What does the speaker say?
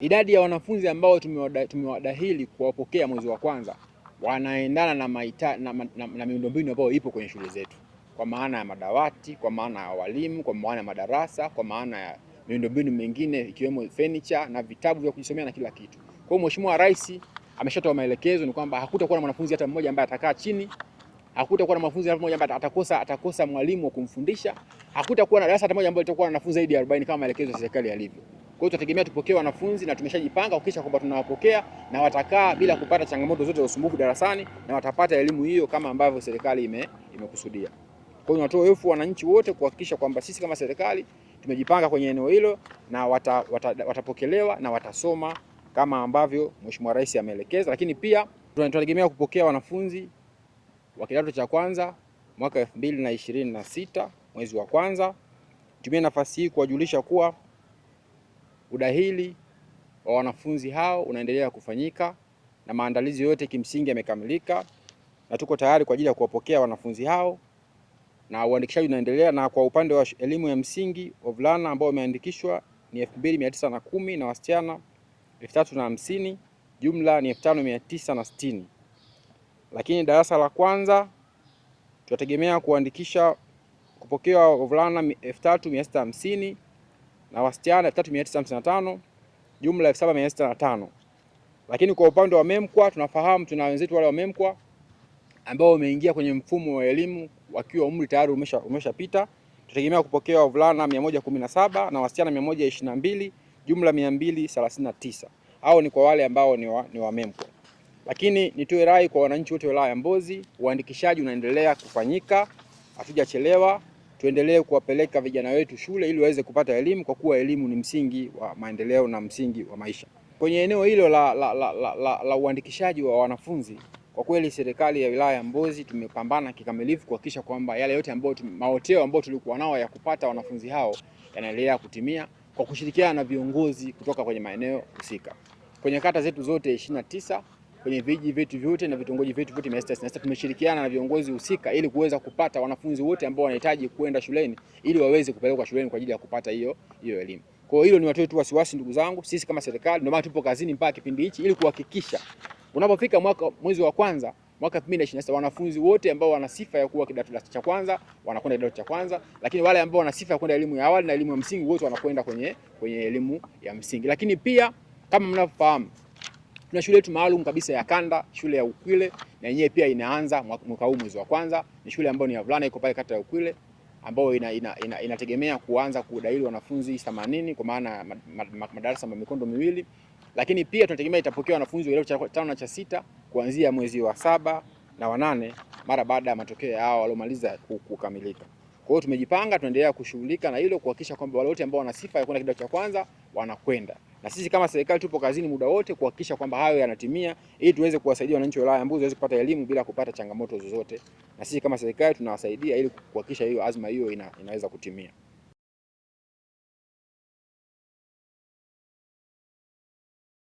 Idadi ya wanafunzi ambao tumewadahili kuwapokea mwezi wa kwanza wanaendana na miundombinu ambayo ipo kwenye shule zetu, kwa maana ya madawati, kwa maana ya walimu, kwa maana ya madarasa, kwa maana ya miundombinu mingine ikiwemo furniture na vitabu vya kujisomea na kila kitu. Kwa hiyo Mheshimiwa Rais ameshatoa maelekezo ni kwamba hakutakuwa na mwanafunzi hata mmoja ambaye atakaa chini, hakutakuwa na mwanafunzi hata mmoja ambaye atakosa mwalimu wa kumfundisha, hakutakuwa na darasa hata moja ambalo litakuwa na wanafunzi zaidi ya 40 kama maelekezo ya serikali yalivyo. Kwa hiyo tunategemea tupokee wanafunzi na tumeshajipanga kuhakikisha kwamba tunawapokea na watakaa bila kupata changamoto zote za usumbufu darasani na watapata elimu hiyo kama ambavyo serikali imekusudia. Kwa hiyo natoa hofu wananchi wote kuhakikisha kwamba sisi kama serikali tumejipanga kwenye eneo hilo na watapokelewa na watasoma kama ambavyo Mheshimiwa Rais ameelekeza, lakini pia tunategemea kupokea wanafunzi wa kidato cha kwanza mwaka 2026 mwezi wa kwanza. Tumia nafasi hii kuwajulisha kuwa udahili wa wanafunzi hao unaendelea kufanyika na maandalizi yote kimsingi yamekamilika na tuko tayari kwa ajili ya kuwapokea wanafunzi hao, na uandikishaji unaendelea. Na kwa upande wa elimu ya msingi, wavulana ambao wameandikishwa ni 2910 na wasichana 3050, jumla ni 5960. Lakini darasa la kwanza tunategemea kupokea wavulana 3650 na wasichana 3955, jumla 7605. Lakini kwa upande wa MEMKWA tunafahamu tuna wenzetu wale wa MEMKWA ambao wameingia kwenye mfumo wa elimu wakiwa umri tayari umeshapita. Tunategemea kupokea wavulana 117 na wasichana 122, jumla 239. Hao ni kwa wale ambao ni wa MEMKWA. Lakini nitoe rai kwa wananchi wote wa wilaya ya Mbozi, uandikishaji unaendelea kufanyika, hatujachelewa. Tuendelee kuwapeleka vijana wetu shule ili waweze kupata elimu, kwa kuwa elimu ni msingi wa maendeleo na msingi wa maisha. Kwenye eneo hilo la uandikishaji wa wanafunzi, kwa kweli serikali ya wilaya ya Mbozi tumepambana kikamilifu kuhakikisha kwamba yale yote ambayo mahoteo ambayo tulikuwa nao ya kupata wanafunzi hao yanaendelea kutimia kwa kushirikiana na viongozi kutoka kwenye maeneo husika. Kwenye kata zetu zote 29, kwenye vijiji vyetu vyote na vitongoji vyetu vyote 666 tumeshirikiana na viongozi husika ili kuweza kupata wanafunzi wote ambao wanahitaji kwenda shuleni ili waweze kupelekwa shuleni kwa ajili ya kupata hiyo elimu. Kwa hiyo ni watoe tu wasiwasi, ndugu zangu, sisi kama serikali ndio maana tupo kazini mpaka kipindi hichi ili kuhakikisha unapofika mwezi wa kwanza mwaka 2026 wanafunzi wote ambao wana sifa ya kuwa kidato cha kwanza wanakwenda kidato cha kwanza, lakini wale ambao wana sifa ya kwenda elimu ya awali na elimu ya msingi wote wanakwenda kwenye elimu ya msingi. Lakini pia kama mnavyofahamu tuna shule yetu maalum kabisa ya kanda, shule ya Ukwile, na yenyewe pia inaanza mwaka huu mwezi wa kwanza. Ni shule ambayo ni ya wavulana, iko pale kata ya Ukwile, ambayo inategemea kuanza kudahili wanafunzi 80 kwa maana madarasa mikondo miwili. Lakini pia tunategemea itapokea wanafunzi wa kidato cha 5 na cha 6 kuanzia mwezi wa 7 na wa 8 mara baada ya matokeo yao waliomaliza kukamilika. Kwa hiyo tumejipanga, tunaendelea kushughulika na hilo kuhakikisha kwamba wale wote ambao wana sifa ya kwenda kidato cha kwanza wanakwenda. Na sisi kama serikali tupo kazini muda wote kuhakikisha kwamba hayo yanatimia ili tuweze kuwasaidia wananchi wa wilaya ya Mbozi waweze kupata elimu bila kupata changamoto zozote. Na sisi kama serikali tunawasaidia ili kuhakikisha hiyo azma hiyo inaweza kutimia.